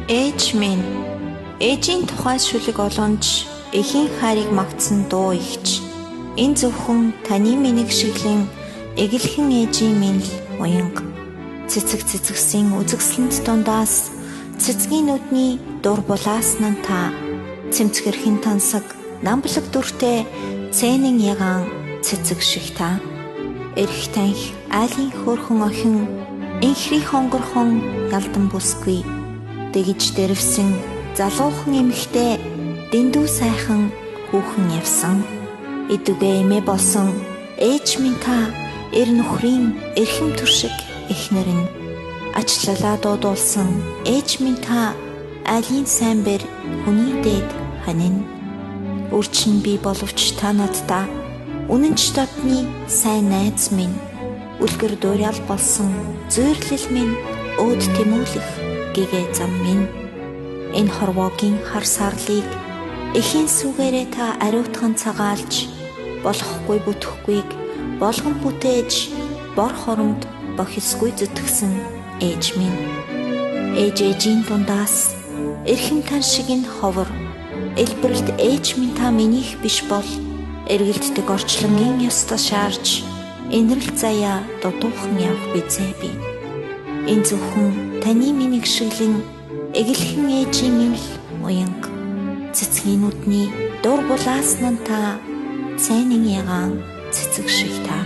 Ээж минь, ээжийн тухай шүлэг олонч эхийн хайрыг магтсан дуу ихч. Энэ зөвхөн таны мэнийг шиглэн эгэлхэн ээжийн минь уянга. Цэцэг цэцэгсийн үзэгсэлэнт дундаас цэцгийн нүдний дур булааснан та. Цэмцгэрхэн тансаг намблаг дүртэй цээнэн ягаан цэцэг шиг та. Эрх танх айлын хөөрхөн охин инхри хонгорхон ялдан бүсгүй. Дэгж дэрвсэн залуухан эмэгтэй дэндүү сайхан хүүхэн явсан. Идүгэ эмээ болсон ээж минь та эр нөхрийн эрхэм туршиг эхнэр нь. Ачлалаа дуудуулсан ээж минь та айлын сайн бэр хүний дээд ханин. Үрчин би боловч та надтай үнэн ч дотны сайн найз минь. Үлгэр дуурал болсон зүйрлэл минь өөд тэмүүлэх гэгээ зам минь. Энэ хорвоогийн хар сарлыг эхийн сүгээрээ та ариутхан цагаалж болохгүй бүтэхгүйг болгон бүтээж бор хоромд бохисгүй зүтгэсэн ээж минь. Ээжийн дундаас эрхэм тань шиг нь ховор элбэрэлд ээж минь та минийх биш бол эргэлддэг орчлонгийн ёстой шаарч инрэл заяа дутуухан явах бизээ би. Энэ зөвхөн таны мэнийг шиглэн эгэлхэн ээжийн минь л уянга. Цэцгийн нүдний дур булааснан та цээнэн ягаан цэцэг шиг та.